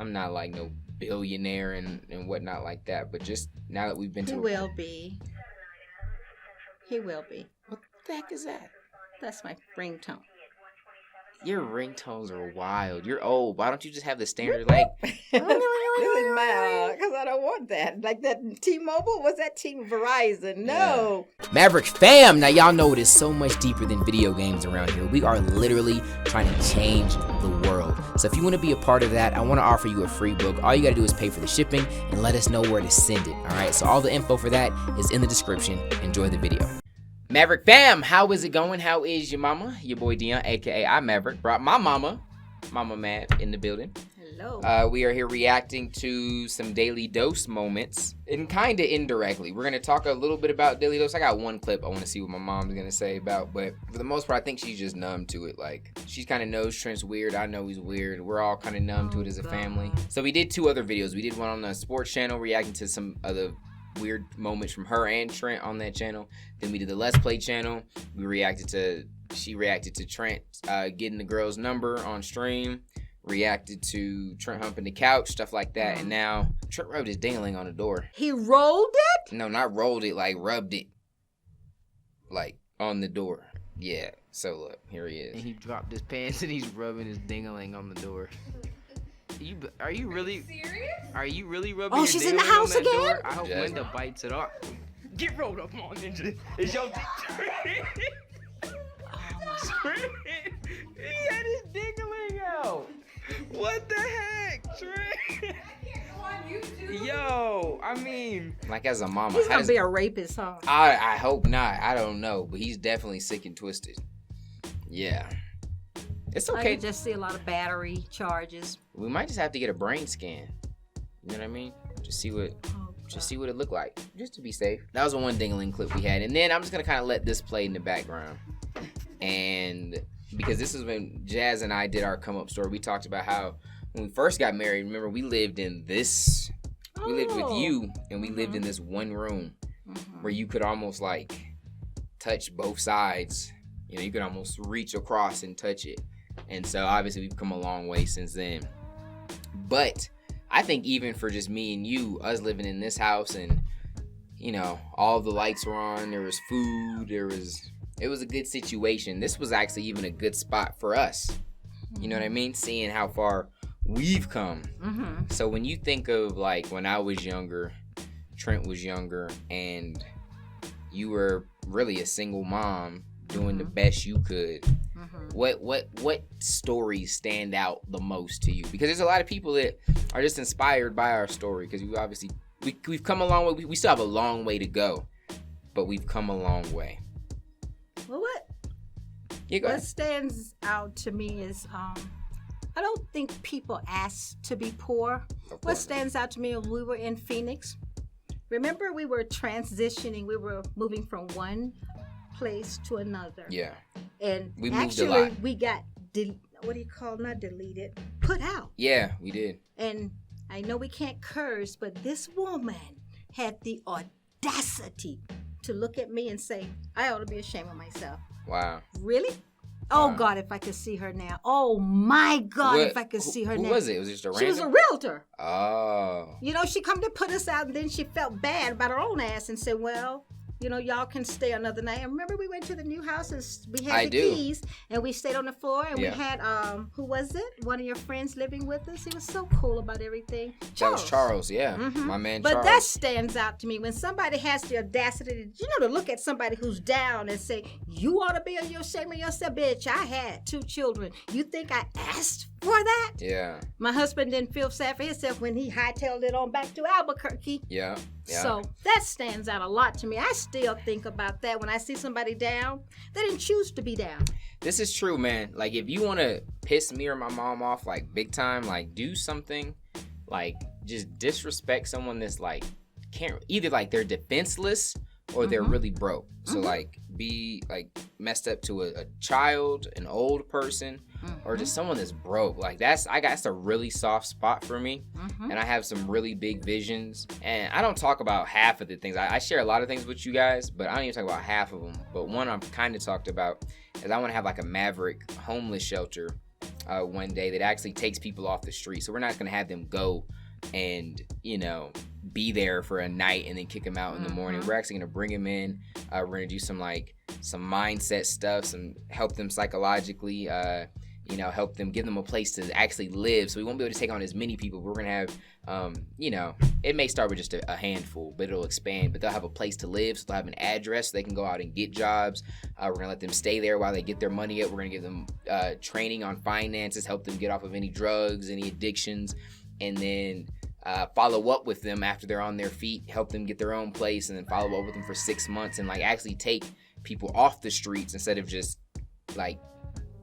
I'm not like no billionaire and whatnot like that, but just now that we've been to... He will be. What the heck is that? That's my ringtone. Your ringtones are wild. You're old. Why don't you just have the standard, like... This is my, because I don't want that. Like that T-Mobile? Was that Verizon? No. Yeah. Maverick fam! Now, y'all know it is so much deeper than video games around here. We are literally trying to change the world. So if you want to be a part of that, I want to offer you a free book. All you got to do is pay for the shipping and let us know where to send it. All right? So all the info for that is in the description. Enjoy the video. Maverick fam, how is it going? How is your mama? Your boy Dion, aka I Maverick, brought my mama Mav, in the building. Hello. We are here reacting to some Daily Dose moments, and kind of indirectly. We're going to talk a little bit about Daily Dose. I got one clip I want to see what my mom's going to say about, but for the most part, I think she's just numb to it. Like, she kind of knows Trent's weird. I know he's weird. We're all kind of numb to it as a family. So we did 2 other videos. We did one on the sports channel reacting to some other weird moments from her and Trent on that channel. Then we did the Let's Play channel. She reacted to Trent getting the girl's number on stream, reacted to Trent humping the couch, stuff like that. And now Trent rubbed his dingling on the door. He rolled it? No, not rolled it, like rubbed it, like on the door. Yeah. So look, here he is. And he dropped his pants and he's rubbing his dingling on the door. Are you really serious? Are you really rubbing your she's in the dingling house on that again? door? I hope Linda bites it off. Get rolled up on, Ninja. It's your Trent. He had his dingling out. What the heck, Trent? Yo, I mean, like, as a mama, he's gonna be a rapist, huh? I hope not. I don't know, but he's definitely sick and twisted. Yeah. It's okay. I can just see a lot of battery charges. We might just have to get a brain scan. You know what I mean? Just see what it looked like, just to be safe. That was the one dingling clip we had, and then I'm just gonna kind of let this play in the background. And because this is when Jazz and I did our come up story, we talked about how when we first got married. Remember, we lived in this. We lived with you, and we lived in this one room where you could almost like touch both sides. You know, you could almost reach across and touch it. And so obviously we've come a long way since then. But I think even for just me and you, us living in this house, and you know, all the lights were on, there was food, it was a good situation. This was actually even a good spot for us. You know what I mean? Seeing how far we've come. So when you think of like when I was younger, Trent was younger, and you were really a single mom doing the best you could. What stories stand out the most to you? Because there's a lot of people that are just inspired by our story, because we've come a long way. We still have a long way to go, but we've come a long way. Well, what stands out to me is I don't think people ask to be poor. What stands out to me is we were in Phoenix. Remember, we were transitioning. We were moving from one place to another. Yeah. And we moved actually, a lot. we got, not deleted, put out. Yeah, we did. And I know we can't curse, but this woman had the audacity to look at me and say, I ought to be ashamed of myself. Wow. Really? Oh, God, if I could see her now. Oh, my God, if I could see her now. Who was it? Was it just a random? She was a realtor. Oh. You know, she come to put us out, and then she felt bad about her own ass and said, well, you know, y'all can stay another night. And remember, we went to the new house and we had keys, and we stayed on the floor, and we had, who was it? One of your friends living with us. He was so cool about everything. Charles. That was Charles, yeah. My man Charles. But that stands out to me when somebody has the audacity, to look at somebody who's down and say, you ought to be ashamed of yourself. Bitch, I had 2 children. You think I asked for that? Yeah. My husband didn't feel sad for himself when he hightailed it on back to Albuquerque. Yeah. So that stands out a lot to me. I still think about that when I see somebody down. They didn't choose to be down. This is true, man. Like, if you want to piss me or my mom off, like, big time, like, do something, like, just disrespect someone that's, like, can't, either, like, they're defenseless or they're really broke. So, like, be, like, messed up to a child, an old person, or just someone that's broke. Like, that's a really soft spot for me. And I have some really big visions. And I don't talk about half of the things. I share a lot of things with you guys, but I don't even talk about half of them. But one I've kind of talked about is I want to have, like, a Maverick homeless shelter one day that actually takes people off the street. So we're not going to have them go and, be there for a night and then kick them out in the morning. We're actually going to bring them in. We're going to do some mindset stuff, help them psychologically, help them, give them a place to actually live. So we won't be able to take on as many people. We're going to have, it may start with just a handful, but it'll expand. But they'll have a place to live, so they'll have an address so they can go out and get jobs. We're going to let them stay there while they get their money up. We're going to give them training on finances, help them get off of any drugs, any addictions, and then follow up with them after they're on their feet, help them get their own place, and then follow up with them for 6 months and actually take people off the streets instead of just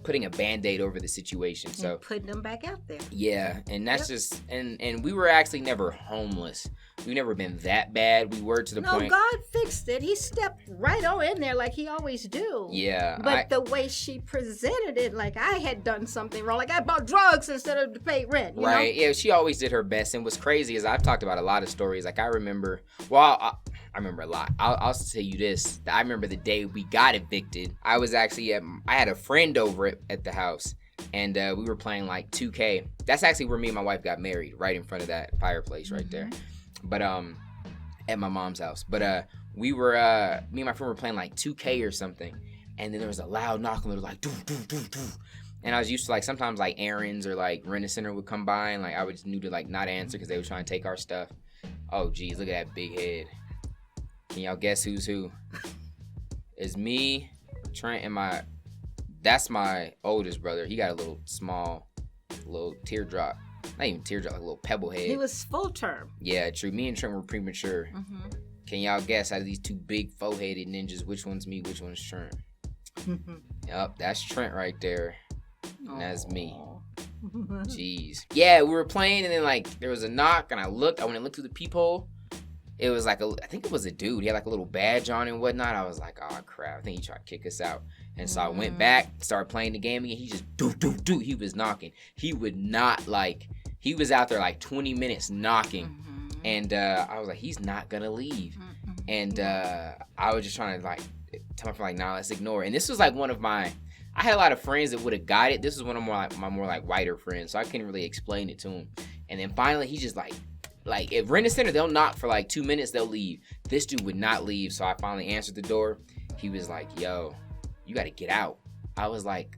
putting a Band-Aid over the situation. So and putting them back out there. Yeah, and that's just and we were actually never homeless. We've never been that bad. We were to the point. No, God fixed it. He stepped right on in there like he always do. Yeah. But the way she presented it, like I had done something wrong. Like I bought drugs instead of to pay rent. You know? Yeah, she always did her best. And what's crazy is I've talked about a lot of stories. Like I remember, I remember a lot. I'll tell you this. I remember the day we got evicted. I was actually I had a friend over at the house. And we were playing 2K. That's actually where me and my wife got married, right in front of that fireplace right there. But at my mom's house. But we were me and my friend were playing 2K or something, and then there was a loud knock on the door, doo doo doo doo. And I was used to sometimes errands or Rent-A-Center would come by, and I would just knew to not answer because they were trying to take our stuff. Oh geez, look at that big head. Can y'all guess who's who? It's me, Trent, and that's my oldest brother. He got a little teardrop. Not even teardrop, a little pebble head. He was full term. Yeah, true. Me and Trent were premature. Can y'all guess out of these two big four-headed ninjas, which one's me, which one's Trent? Yup, that's Trent right there. And that's me. Jeez. Yeah, we were playing and then there was a knock and I went and looked through the peephole. It was I think it was a dude. He had a little badge on and whatnot. I was like, oh crap, I think he tried to kick us out. And so I went back, started playing the game again. He just do. He was knocking. He would not he was out there 20 minutes knocking. And I was like, he's not gonna leave. And I was just trying to tell my friend nah, let's ignore it. And this was one of I had a lot of friends that would have got it. This was one of my more whiter friends, so I couldn't really explain it to him. And then finally he just if Rent-A-Center, they'll knock for 2 minutes, they'll leave. This dude would not leave, so I finally answered the door. He was like, yo, you gotta get out. I was like,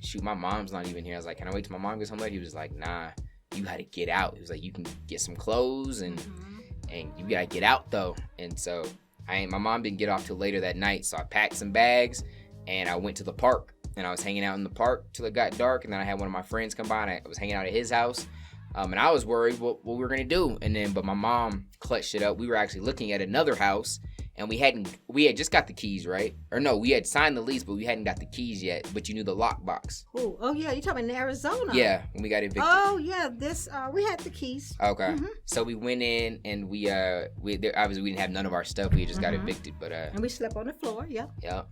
shoot, my mom's not even here. I was like, can I wait till my mom gets home later? He was like, nah, you gotta get out. He was like, you can get some clothes and you gotta get out though. And so my mom didn't get off till later that night, so I packed some bags and I went to the park. And I was hanging out in the park till it got dark, and then I had one of my friends come by and I was hanging out at his house. And I was worried what we were gonna do, but my mom clutched it up. We were actually looking at another house, and we had just got the keys, right? Or no, we had signed the lease, but we hadn't got the keys yet. But you knew the lockbox. Oh yeah, you talking in Arizona? Yeah, when we got evicted. Oh yeah, we had the keys. Okay, so we went in and we obviously we didn't have none of our stuff. We just got evicted, but and we slept on the floor. Yep. Yep.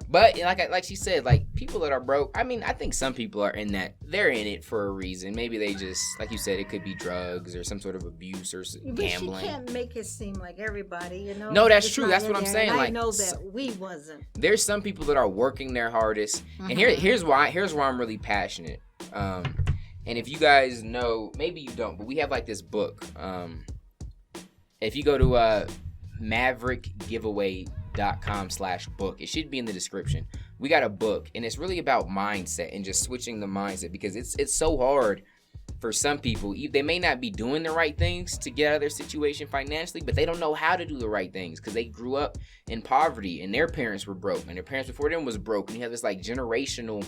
But like she said, people that are broke, I mean, I think some people are they're in it for a reason. Maybe they just, like you said, it could be drugs or some sort of abuse or gambling. But she can't make it seem like everybody, you know. No, that's true. That's what I'm saying. I know that we wasn't. There's some people that are working their hardest, and here's why I'm really passionate. And if you guys know, maybe you don't, but we have this book. If you go to maverickgiveaway.com/book. It should be in the description. We got a book, and it's really about mindset and just switching the mindset, because it's so hard for some people. They may not be doing the right things to get out of their situation financially, but they don't know how to do the right things because they grew up in poverty and their parents were broke and their parents before them was broke, and you have this generational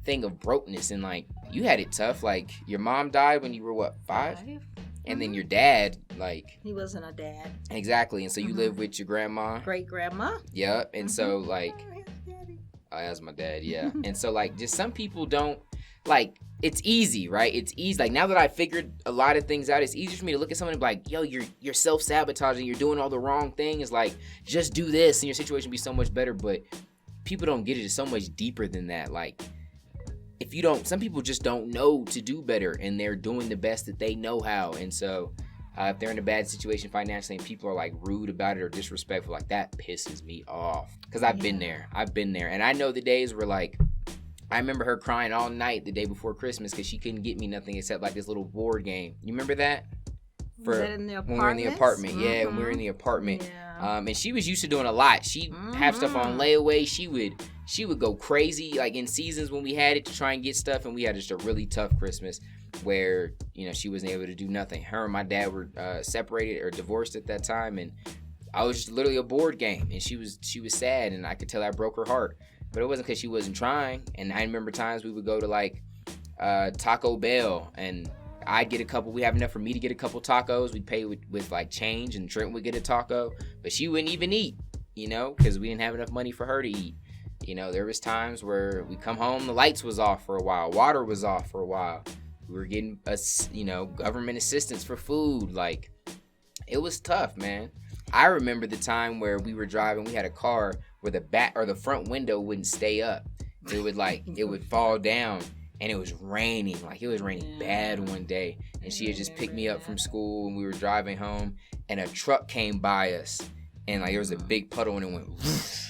thing of brokenness, and you had it tough. Your mom died when you were what, 5? And then your dad, he wasn't a dad. Exactly. And so you live with your grandma. Great grandma. Yep. And so that's my dad, yeah. And so just some people don't, it's easy, right? It's easy. Now that I figured a lot of things out, it's easier for me to look at someone and be like, yo, you're self-sabotaging, you're doing all the wrong things. Just do this and your situation will be so much better. But people don't get it. It's so much deeper than that. Some people just don't know to do better, and they're doing the best that they know how. And so if they're in a bad situation financially and people are rude about it or disrespectful, that pisses me off, because I've been there. And I know the days where I remember her crying all night the day before Christmas because she couldn't get me nothing except like this little board game. You remember that? Was that in the apartment? When we were in the apartment. Mm-hmm. Yeah, when we were in the apartment. Yeah. And she was used to doing a lot. She'd have stuff on layaway. She would go crazy like in seasons when we had it to try and get stuff, and we had just a really tough Christmas where, you know, she wasn't able to do nothing. Her and my dad were separated or divorced at that time, and I was just literally a board game, and she was sad, and I could tell I broke her heart. But it wasn't because she wasn't trying. And I remember times we would go to like Taco Bell, and I'd get a couple. We have enough for me to get a couple tacos. We'd pay with like change, and Trent would get a taco, but she wouldn't even eat, you know, because we didn't have enough money for her to eat. You know, there was times where we come home, the lights was off for a while, water was off for a while. We were getting government assistance for food. Like, it was tough, man. I remember the time where we were driving. We had a car where the back or the front window wouldn't stay up. It would fall down. And it was raining, like it was raining bad one day. And she had just picked me up from school, and we were driving home, and a truck came by us, and like there was a big puddle, and it went whoosh,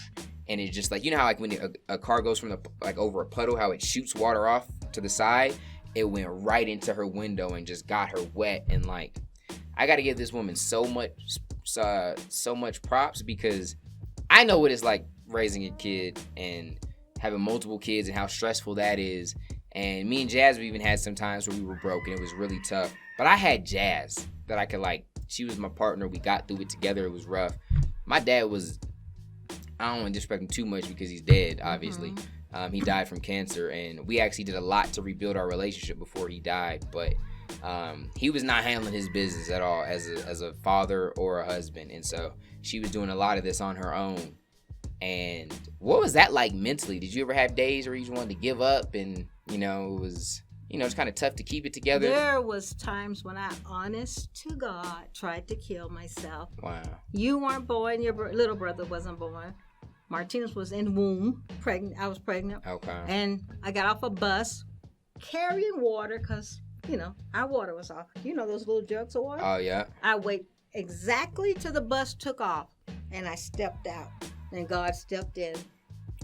and it just like, you know how like when a car goes from over a puddle, how it shoots water off to the side, it went right into her window and just got her wet. And like, I got to give this woman so much props, because I know what it's like raising a kid and having multiple kids and how stressful that is. And me and Jazz, we even had some times where we were broke and it was really tough. But I had Jazz that I could like, she was my partner. We got through it together. It was rough. My dad was, I don't want to disrespect him too much because he's dead, obviously. He died from cancer, and we actually did a lot to rebuild our relationship before he died. But he was not handling his business at all as a father or a husband. And so she was doing a lot of this on her own. And what was that like mentally? Did you ever have days where you just wanted to give up, and it was, it's kind of tough to keep it together? There was times when I, honest to God, tried to kill myself. Wow. You weren't born. Your little brother wasn't born. Martinez was in womb, pregnant. I was pregnant. Okay. And I got off a bus carrying water because, our water was off. You know those little jugs of water? Oh, yeah. I waited exactly till the bus took off, and I stepped out. And God stepped in.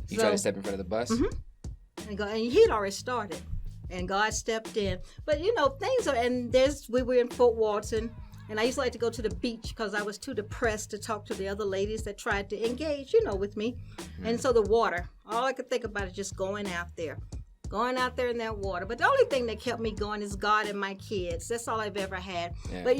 You tried to step in front of the bus? Mm-hmm. And he'd already started. And God stepped in. But, things are, and we were in Fort Walton, and I used to like to go to the beach because I was too depressed to talk to the other ladies that tried to engage, with me. Mm-hmm. And so the water, all I could think about is just going out there in that water. But the only thing that kept me going is God and my kids. That's all I've ever had. Yeah. But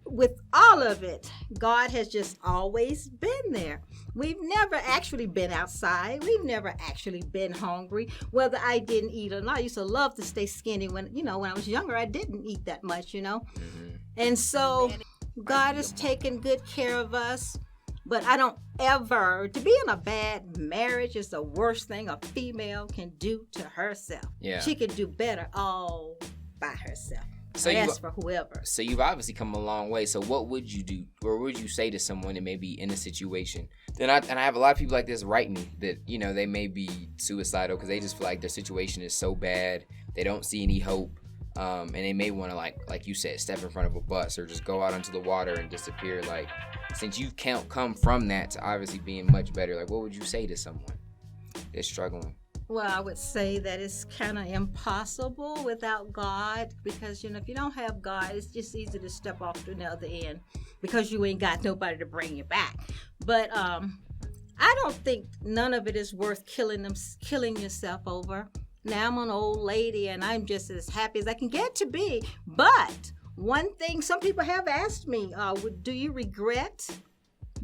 with all of it, God has just always been there. We've never actually been outside. We've never actually been hungry, whether I didn't eat or not. I used to love to stay skinny when I was younger. I didn't eat that much, Mm-hmm. And so God has taken good care of us. But I don't ever, to be in a bad marriage is the worst thing a female can do to herself. Yeah. She can do better all by herself. So that's for whoever. So you've obviously come a long way. So what would you do, or what would you say to someone that may be in a situation? And I have a lot of people like this write me that, they may be suicidal because they just feel like their situation is so bad. They don't see any hope. And they may want to, like you said, step in front of a bus or just go out into the water and disappear. Like, since you can't come from that to obviously being much better, like, what would you say to someone that's struggling? Well, I would say that it's kind of impossible without God because, if you don't have God, it's just easy to step off to the other end because you ain't got nobody to bring you back. But I don't think none of it is worth killing yourself over. Now I'm an old lady and I'm just as happy as I can get to be. But one thing some people have asked me, do you regret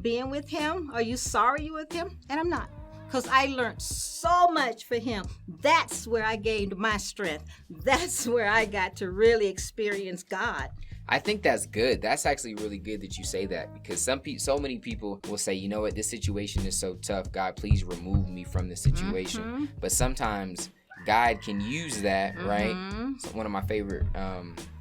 being with him? Are you sorry you're with him? And I'm not. Because I learned so much for him. That's where I gained my strength. That's where I got to really experience God. I think that's good. That's actually really good that you say that because so many people will say, you know what, this situation is so tough. God, please remove me from this situation. Mm-hmm. But sometimes God can use that, mm-hmm. right? So one of my favorite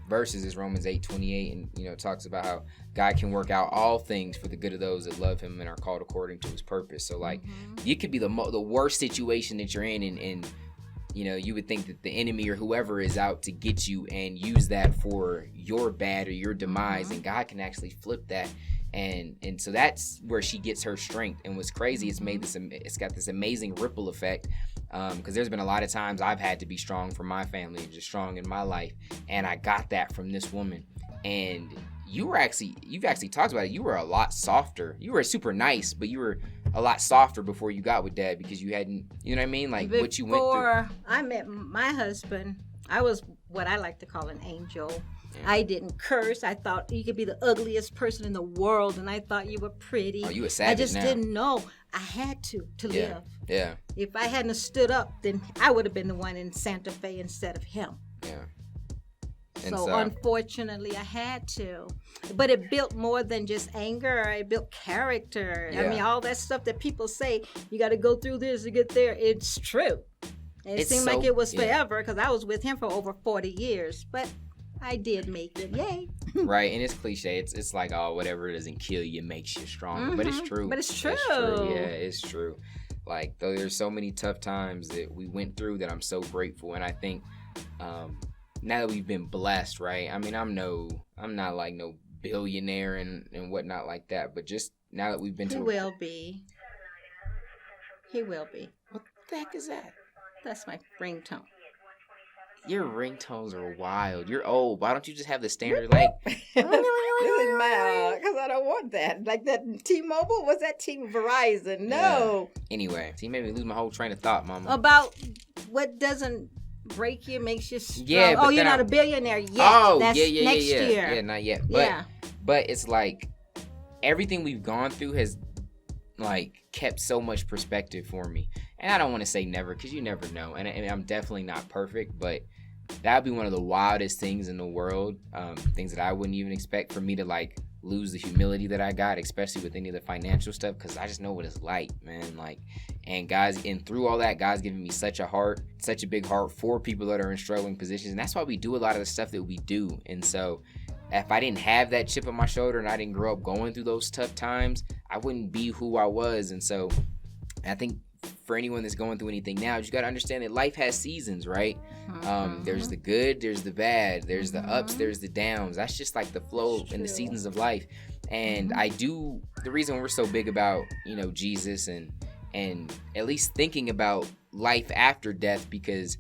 verses is Romans 8:28, and it talks about how God can work out all things for the good of those that love him and are called according to his purpose. So like you could be the worst situation that you're in and you would think that the enemy or whoever is out to get you and use that for your bad or your demise, and God can actually flip that. And so that's where she gets her strength. And what's crazy, it's got this amazing ripple effect. Because there's been a lot of times I've had to be strong for my family, just strong in my life, and I got that from this woman. And you've actually talked about it. You were a lot softer. You were super nice, but you were a lot softer before you got with Dad because you hadn't, you know what I mean? Like what you went through. Before I met my husband, I was what I like to call an angel. Yeah. I didn't curse. I thought you could be the ugliest person in the world, and I thought you were pretty. Oh, you a savage. I just now. didn't know. I had to live. Yeah. If I hadn't stood up, then I would have been the one in Santa Fe instead of him. Yeah. So unfortunately, I had to. But it built more than just anger. It built character. Yeah. I mean, all that stuff that people say, you got to go through this to get there. It's true. And it seemed like it was forever because I was with him for over 40 years. But I did make it. Yay. Right. And it's cliche. It's like, oh, whatever doesn't kill you makes you stronger. Mm-hmm. But it's true. But it's true. It's true. Yeah, it's true. Like, though there's so many tough times that we went through that I'm so grateful. And I think now that we've been blessed, right? I mean, I'm not like no billionaire and whatnot like that. But just now that we've been He will be. What the heck is that? That's my ringtone. Your ringtones are wild. You're old. Why don't you just have the standard like? This is my because I don't want that. Like that T-Mobile. Was that Verizon? No. Yeah. Anyway, so you made me lose my whole train of thought, Mama. About what doesn't break you makes you strong. Yeah. Oh, you're not a billionaire yet. Oh, that's next year. Yeah, not yet. But it's like everything we've gone through has like kept so much perspective for me. And I don't want to say never because you never know. And I'm definitely not perfect, but that would be one of the wildest things in the world. Things that I wouldn't even expect for me to like lose the humility that I got, especially with any of the financial stuff, because I just know what it's like, man. Like, and through all that, God's given me such a big heart for people that are in struggling positions. And that's why we do a lot of the stuff that we do. And so if I didn't have that chip on my shoulder and I didn't grow up going through those tough times, I wouldn't be who I was. And so I think for anyone that's going through anything now, you got to understand that life has seasons, right? There's the good, there's the bad, there's the ups, there's the downs. That's just like the flow and the seasons of life. And the reason we're so big about, Jesus and at least thinking about life after death, because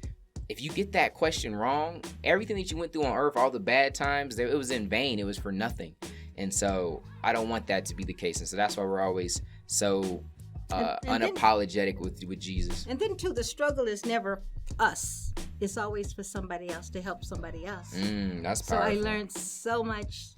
if you get that question wrong, everything that you went through on earth, all the bad times, it was in vain. It was for nothing. And so I don't want that to be the case. And so that's why we're always so unapologetic with Jesus. And then too, the struggle is never us. It's always for somebody else, to help somebody else. That's powerful. So I learned so much.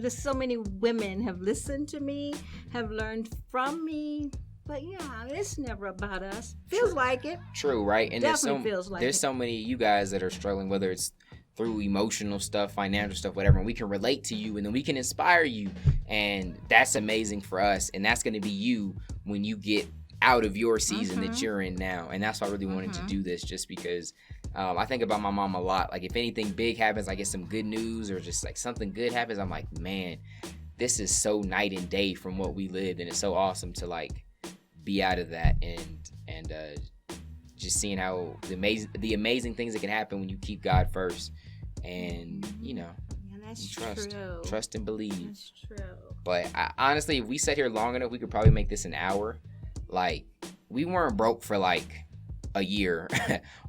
So many women have listened to me, have learned from me. But yeah, it's never about us. Feels like it. True, right? And Definitely feels like it. There's so many of you guys that are struggling, whether it's through emotional stuff, financial stuff, whatever, and we can relate to you and then we can inspire you. And that's amazing for us. And that's going to be you when you get out of your season that you're in now. And that's why I really wanted to do this, just because I think about my mom a lot. Like if anything big happens, I get some good news or just like something good happens, I'm like, man, this is so night and day from what we lived. And it's so awesome to like be out of that and just seeing how the amazing things that can happen when you keep God first and that's trust and believe. That's true. But honestly, if we sat here long enough, we could probably make this an hour. Like we weren't broke for like a year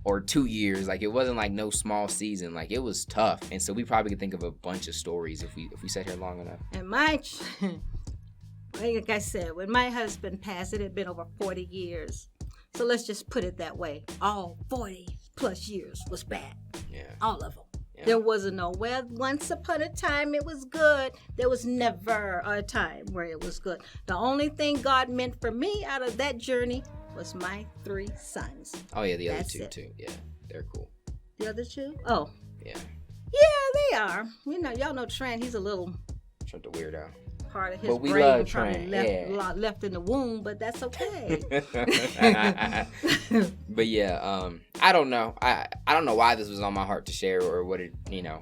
or 2 years. Like it wasn't like no small season. Like it was tough, and so we probably could think of a bunch of stories if we sat here long enough. And like I said, when my husband passed, it had been over 40 years. So let's just put it that way. All 40 plus years was bad. Yeah. All of them. Yeah. There wasn't once upon a time it was good. There was never a time where it was good. The only thing God meant for me out of that journey was my 3 sons. Oh, yeah, the other two, too. Yeah, they're cool. The other 2? Oh. Yeah. Yeah, they are. Y'all know Trent, he's a little... Trent the weirdo. Part of his brain probably left in the womb, but that's okay. But yeah, I don't know. I don't know why this was on my heart to share or what it,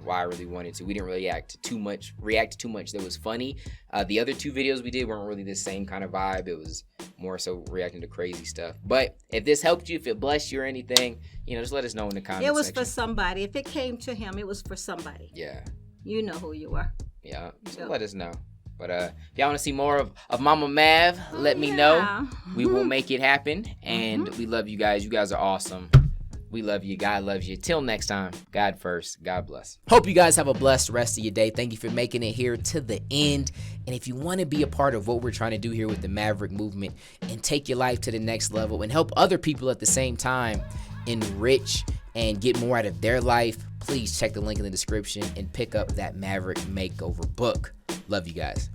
why I really wanted to. We didn't really react to too much that was funny. The other 2 videos we did weren't really the same kind of vibe. It was more so reacting to crazy stuff. But if this helped you, if it blessed you or anything, just let us know in the comments. It was for somebody. If it came to him, it was for somebody. Yeah. You know who you are. Yeah. So let us know. But if y'all want to see more of Mama Mav, let me know. We will make it happen. And we love you guys. You guys are awesome. We love you. God loves you. Till next time, God first. God bless. Hope you guys have a blessed rest of your day. Thank you for making it here to the end. And if you want to be a part of what we're trying to do here with the Maverick movement and take your life to the next level and help other people at the same time enrich and get more out of their life, please check the link in the description and pick up that Maverick Makeover book. Love you guys.